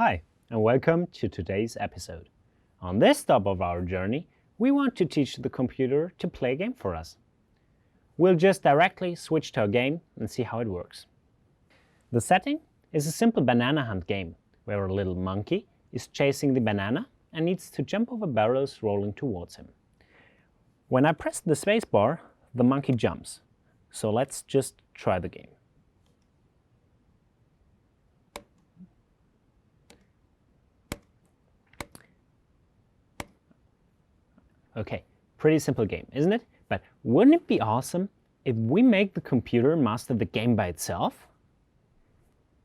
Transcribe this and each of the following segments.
Hi, and welcome to today's episode. On this stop of our journey, we want to teach the computer to play a game for us. We'll just directly switch to a game and see how it works. The setting is a simple banana hunt game, where a little monkey is chasing the banana and needs to jump over barrels rolling towards him. When I press the spacebar, the monkey jumps. So let's just try the game. Okay, pretty simple game, isn't it? But wouldn't it be awesome if we make the computer master the game by itself?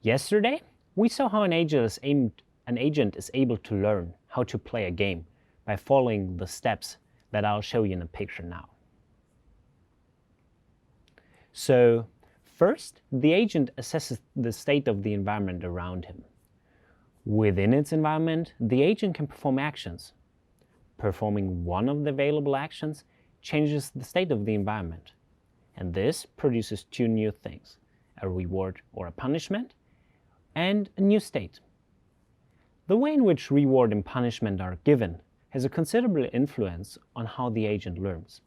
Yesterday, we saw how an agent is able to learn how to play a game by following the steps that I'll show you in a picture now. So, first, the agent assesses the state of the environment around him. Within its environment, the agent can perform actions. Performing one of the available actions changes the state of the environment. And this produces two new things, a reward or a punishment, and a new state. The way in which reward and punishment are given has a considerable influence on how the agent learns.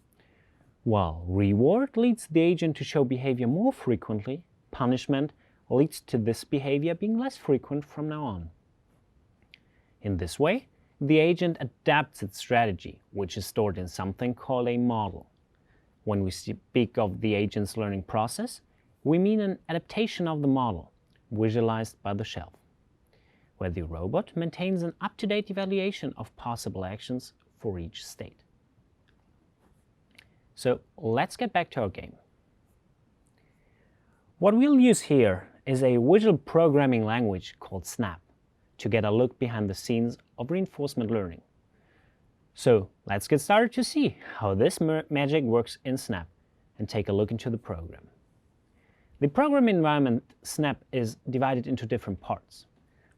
While reward leads the agent to show behavior more frequently, punishment leads to this behavior being less frequent from now on. In this way, the agent adapts its strategy, which is stored in something called a model. When we speak of the agent's learning process, we mean an adaptation of the model, visualized by the shelf, where the robot maintains an up-to-date evaluation of possible actions for each state. So let's get back to our game. What we'll use here is a visual programming language called Snap to get a look behind the scenes of reinforcement learning. So let's get started to see how this magic works in Snap and take a look into the program. The program environment Snap is divided into different parts.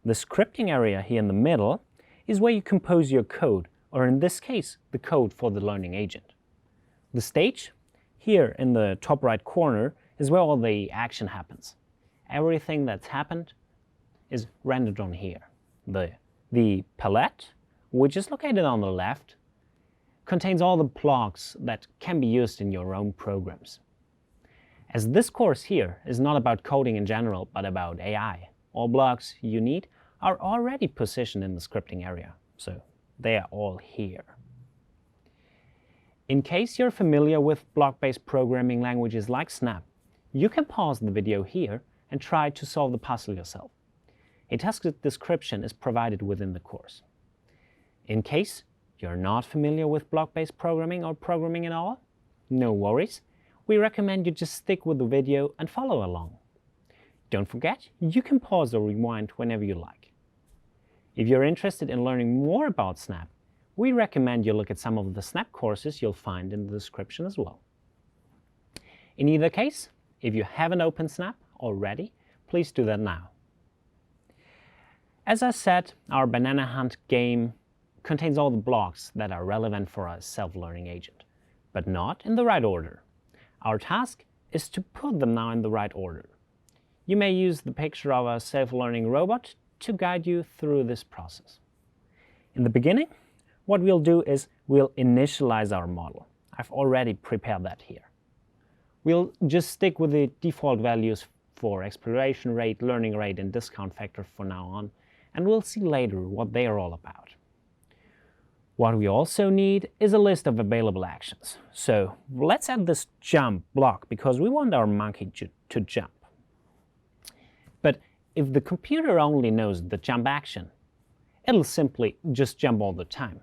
The scripting area here in the middle is where you compose your code, or in this case, the code for the learning agent. The stage, here in the top right corner, is where all the action happens. Everything that's happened is rendered on here. The palette, which is located on the left, contains all the blocks that can be used in your own programs. As this course here is not about coding in general, but about AI, all blocks you need are already positioned in the scripting area, so they are all here. In case you're familiar with block-based programming languages like Snap, you can pause the video here and try to solve the puzzle yourself. A task description is provided within the course. In case you're not familiar with block-based programming or programming at all, no worries. We recommend you just stick with the video and follow along. Don't forget, you can pause or rewind whenever you like. If you're interested in learning more about Snap, we recommend you look at some of the Snap courses you'll find in the description as well. In either case, if you haven't opened Snap already, please do that now. As I said, our banana hunt game contains all the blocks that are relevant for a self-learning agent, but not in the right order. Our task is to put them now in the right order. You may use the picture of a self-learning robot to guide you through this process. In the beginning, what we'll do is we'll initialize our model. I've already prepared that here. We'll just stick with the default values for exploration rate, learning rate, and discount factor for now on, and we'll see later what they are all about. What we also need is a list of available actions. So let's add this jump block because we want our monkey to jump. But if the computer only knows the jump action, it'll simply just jump all the time.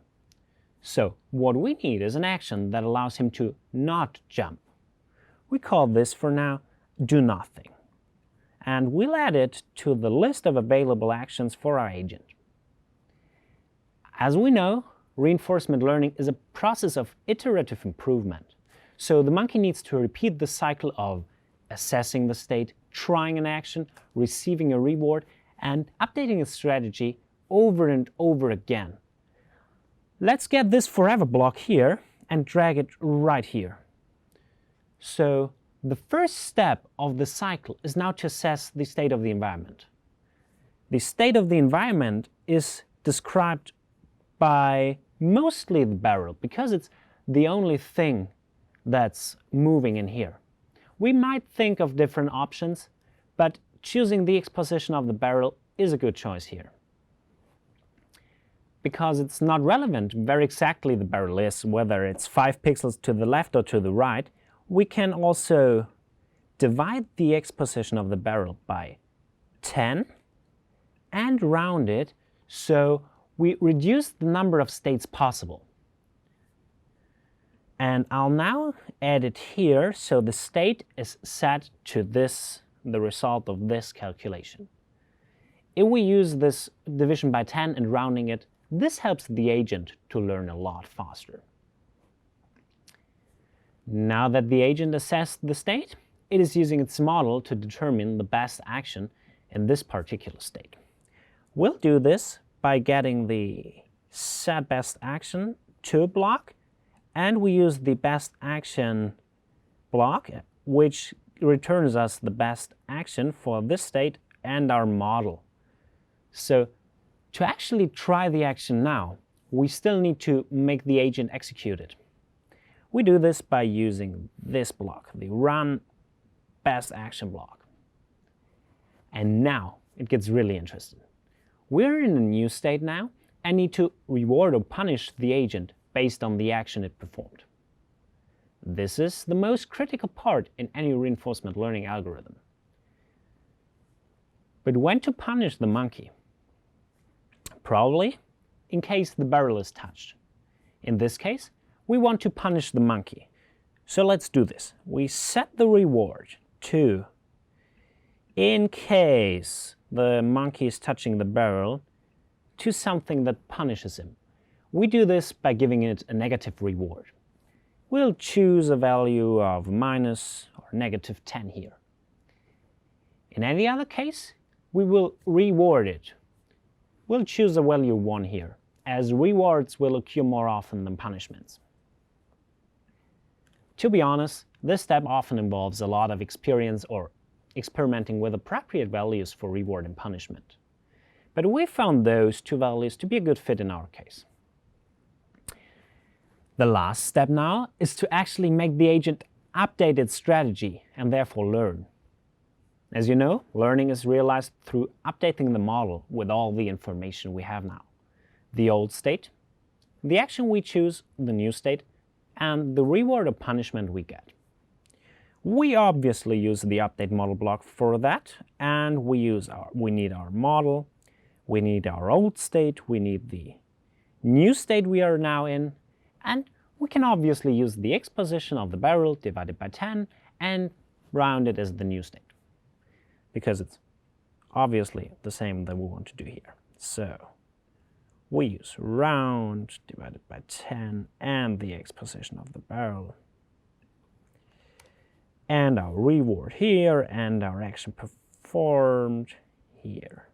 So what we need is an action that allows him to not jump. We call this for now do nothing. And we'll add it to the list of available actions for our agent. As we know, reinforcement learning is a process of iterative improvement. So the monkey needs to repeat the cycle of assessing the state, trying an action, receiving a reward, and updating its strategy over and over again. Let's get this forever block here and drag it right here. So the first step of the cycle is now to assess the state of the environment. The state of the environment is described by mostly the barrel because it's the only thing that's moving in here. We might think of different options, but choosing the X position of the barrel is a good choice here. Because it's not relevant where exactly the barrel is, whether it's 5 pixels to the left or to the right, we can also divide the X position of the barrel by 10 and round it so we reduce the number of states possible. And I'll now add it here so the state is set to this, the result of this calculation. If we use this division by 10 and rounding it, this helps the agent to learn a lot faster. Now that the agent assessed the state, it is using its model to determine the best action in this particular state. We'll do this by getting the set best action to block, and we use the best action block, which returns us the best action for this state and our model. So to actually try the action now, we still need to make the agent execute it. We do this by using this block, the run best action block. And now it gets really interesting. We're in a new state now and need to reward or punish the agent based on the action it performed. This is the most critical part in any reinforcement learning algorithm. But when to punish the monkey? Probably in case the barrel is touched. In this case, we want to punish the monkey. So let's do this. We set the reward to, in case the monkey is touching the barrel, to something that punishes him. We do this by giving it a negative reward. We'll choose a value of minus or negative 10 here. In any other case, we will reward it. We'll choose a value 1 here, as rewards will occur more often than punishments. To be honest, this step often involves a lot of experience or experimenting with appropriate values for reward and punishment. But we found those 2 values to be a good fit in our case. The last step now is to actually make the agent update its strategy and therefore learn. As you know, learning is realized through updating the model with all the information we have now. The old state, the action we choose, the new state, and the reward or punishment we get. We obviously use the update model block for that, and we need our model, we need our old state, we need the new state we are now in, and we can obviously use the X position of the barrel divided by 10 and round it as the new state, because it's obviously the same that we want to do here. So we use round divided by 10 and the X position of the barrel, and our reward here and our action performed here.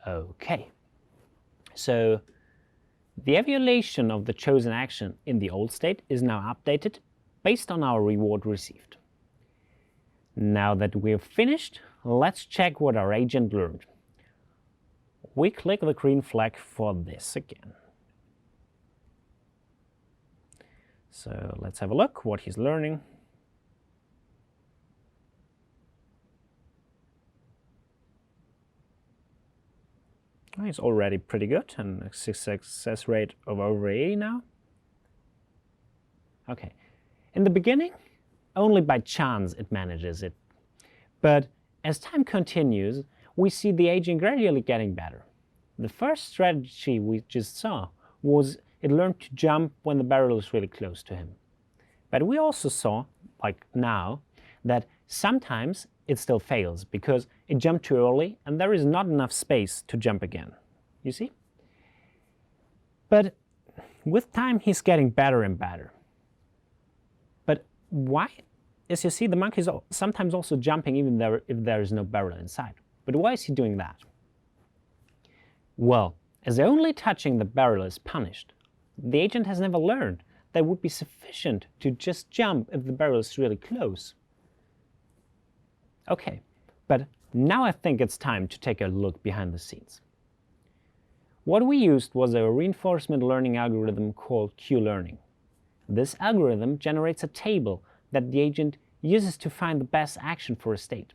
Okay, so the evaluation of the chosen action in the old state is now updated based on our reward received. Now that we've finished, let's check what our agent learned. We click the green flag for this again. So let's have a look what he's learning. It's already pretty good, and a success rate of over 80 now. Okay, in the beginning, only by chance it manages it. But as time continues, we see the agent gradually getting better. The first strategy we just saw was it learned to jump when the barrel is really close to him. But we also saw, like now, that sometimes it still fails because it jumped too early and there is not enough space to jump again. You see? But with time he's getting better and better. But why? As you see, the monkey is sometimes also jumping even if there is no barrel inside. But why is he doing that? Well, as only touching the barrel is punished, the agent has never learned that it would be sufficient to just jump if the barrel is really close. Okay, but Now I think it's time to take a look behind the scenes. What we used was a reinforcement learning algorithm called Q-learning. This algorithm generates a table that the agent uses to find the best action for a state.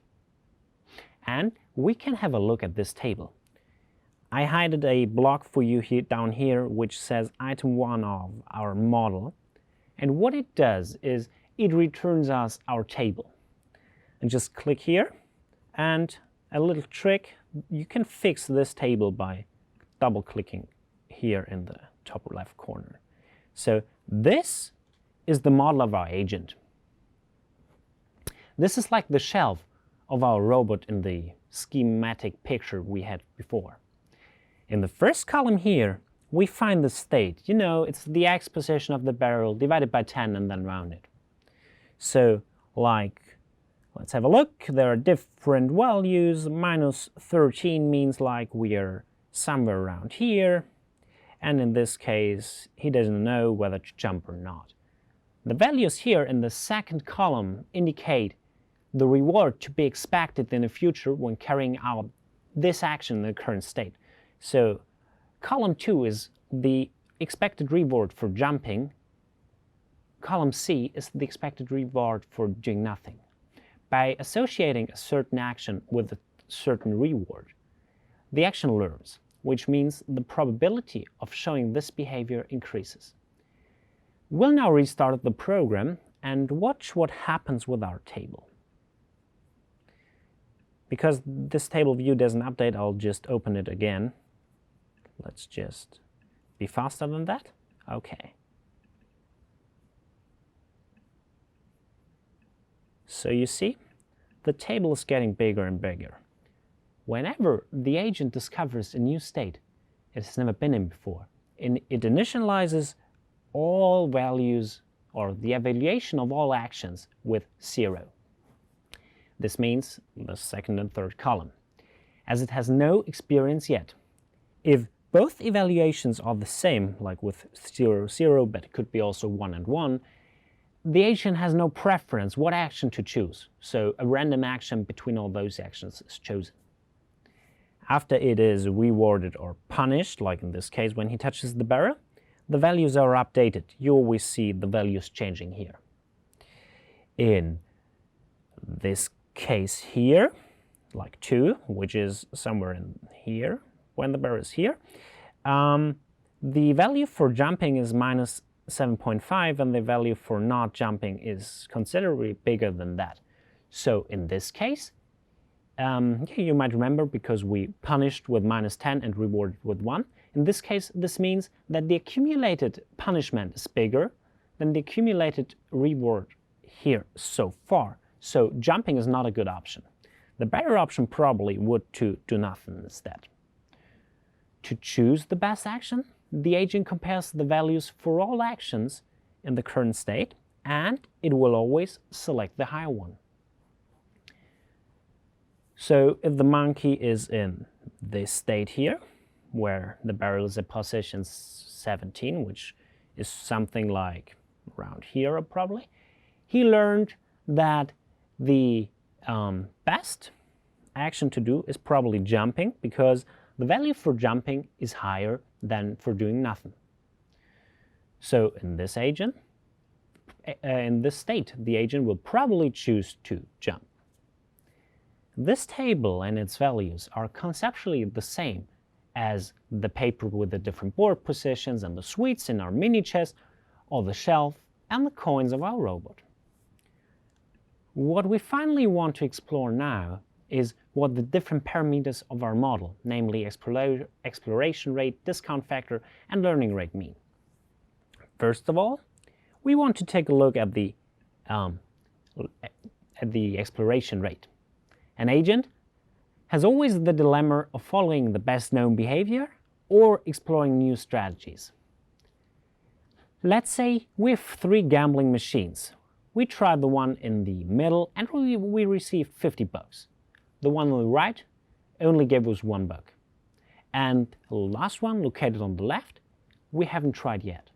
And we can have a look at this table. I hid a block for you down here which says item 1 of our model. And what it does is it returns us our table. And just click here, and a little trick, you can fix this table by double-clicking here in the top left corner. So this is the model of our agent. This is like the shelf of our robot in the schematic picture we had before. In the first column here, we find the state. You know, it's the x position of the barrel divided by 10 and then rounded. So, like, let's have a look. There are different values. Minus 13 means like we are somewhere around here. And in this case, he doesn't know whether to jump or not. The values here in the second column indicate the reward to be expected in the future when carrying out this action in the current state. So column 2 is the expected reward for jumping. Column C is the expected reward for doing nothing. By associating a certain action with a certain reward, the action learns, which means the probability of showing this behavior increases. We'll now restart the program and watch what happens with our table. Because this table view doesn't update, I'll just open it again. Let's just be faster than that. Okay. So you see, the table is getting bigger and bigger. Whenever the agent discovers a new state it has never been in before, it initializes all values or the evaluation of all actions with 0. This means the second and third column, as it has no experience yet. If both evaluations are the same, like with 0, 0, but it could be also 1 and 1, the agent has no preference what action to choose, so a random action between all those actions is chosen. After it is rewarded or punished, like in this case when he touches the barrel, the values are updated. You always see the values changing here. In this case here, like 2, which is somewhere in here, when the barrel is here, the value for jumping is minus 7.5 and the value for not jumping is considerably bigger than that. So in this case, you might remember because we punished with minus 10 and rewarded with 1. In this case, this means that the accumulated punishment is bigger than the accumulated reward here so far. So jumping is not a good option. The better option probably would to do nothing instead. To choose the best action, the agent compares the values for all actions in the current state, and it will always select the higher one. So if the monkey is in this state here, where the barrel is at position 17, which is something like around here probably, he learned that the best action to do is probably jumping, because the value for jumping is higher than for doing nothing. So in this agent, in this state, the agent will probably choose to jump. This table and its values are conceptually the same as the paper with the different board positions and the sweets in our mini chess, or the shelf and the coins of our robot. What we finally want to explore now is what the different parameters of our model, namely exploration rate, discount factor, and learning rate mean. First of all, we want to take a look at the exploration rate. An agent has always the dilemma of following the best known behavior or exploring new strategies. Let's say we have 3 gambling machines. We tried the one in the middle and we received 50 bucks. The one on the right only gave us $1. And the last one, located on the left, we haven't tried yet.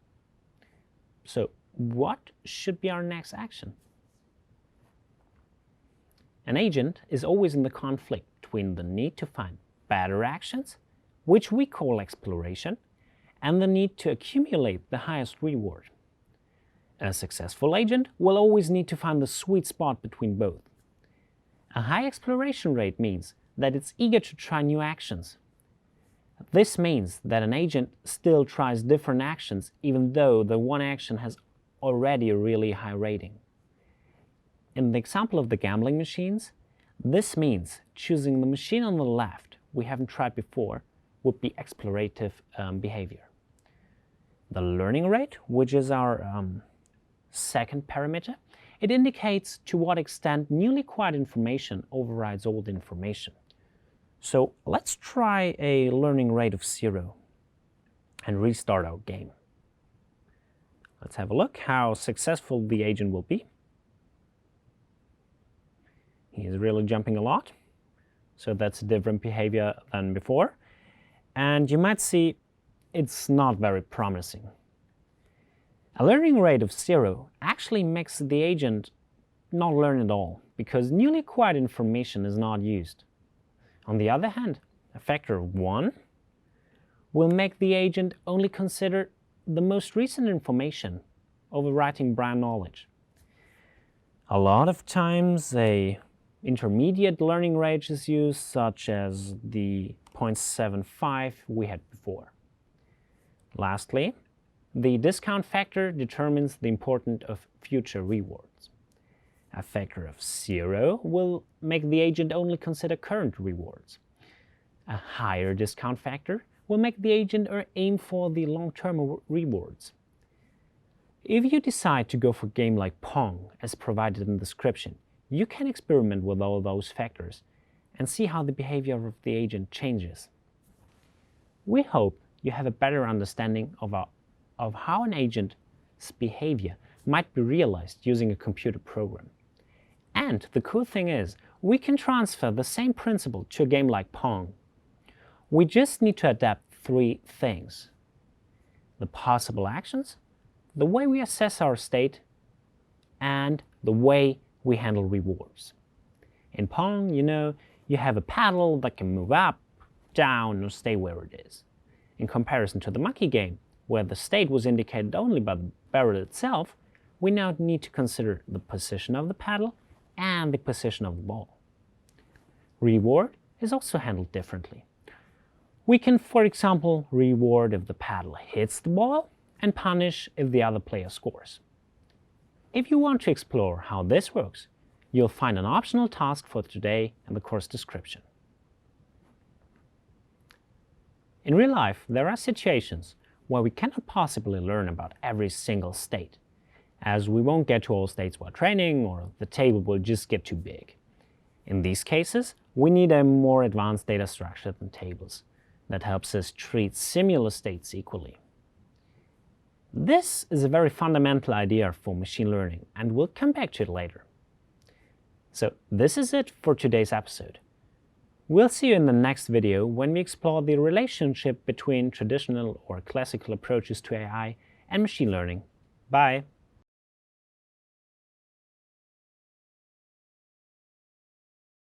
So what should be our next action? An agent is always in the conflict between the need to find better actions, which we call exploration, and the need to accumulate the highest reward. A successful agent will always need to find the sweet spot between both. A high exploration rate means that it's eager to try new actions. This means that an agent still tries different actions even though the one action has already a really high rating. In the example of the gambling machines, this means choosing the machine on the left we haven't tried before would be explorative behavior. The learning rate, which is our second parameter, it indicates to what extent newly acquired information overrides old information. So let's try a learning rate of 0 and restart our game. Let's have a look how successful the agent will be. He is really jumping a lot, so that's a different behavior than before. And you might see it's not very promising. A learning rate of 0 actually makes the agent not learn at all, because newly acquired information is not used. On the other hand, a factor of 1 will make the agent only consider the most recent information, overwriting brand knowledge. A lot of times, a intermediate learning rate is used, such as the 0.75 we had before. Lastly, the discount factor determines the importance of future rewards. A factor of 0 will make the agent only consider current rewards. A higher discount factor will make the agent aim for the long-term rewards. If you decide to go for a game like Pong, as provided in the description, you can experiment with all those factors and see how the behavior of the agent changes. We hope you have a better understanding of how an agent's behavior might be realized using a computer program. And the cool thing is, we can transfer the same principle to a game like Pong. We just need to adapt 3 things: the possible actions, the way we assess our state, and the way we handle rewards. In Pong, you have a paddle that can move up, down, or stay where it is. In comparison to the monkey game, where the state was indicated only by the barrel itself, we now need to consider the position of the paddle and the position of the ball. Reward is also handled differently. We can, for example, reward if the paddle hits the ball and punish if the other player scores. If you want to explore how this works, you'll find an optional task for today in the course description. In real life, there are situations where we cannot possibly learn about every single state, as we won't get to all states while training, or the table will just get too big. In these cases, we need a more advanced data structure than tables that helps us treat similar states equally. This is a very fundamental idea for machine learning, and we'll come back to it later. So this is it for today's episode. We'll see you in the next video when we explore the relationship between traditional or classical approaches to AI and machine learning. Bye!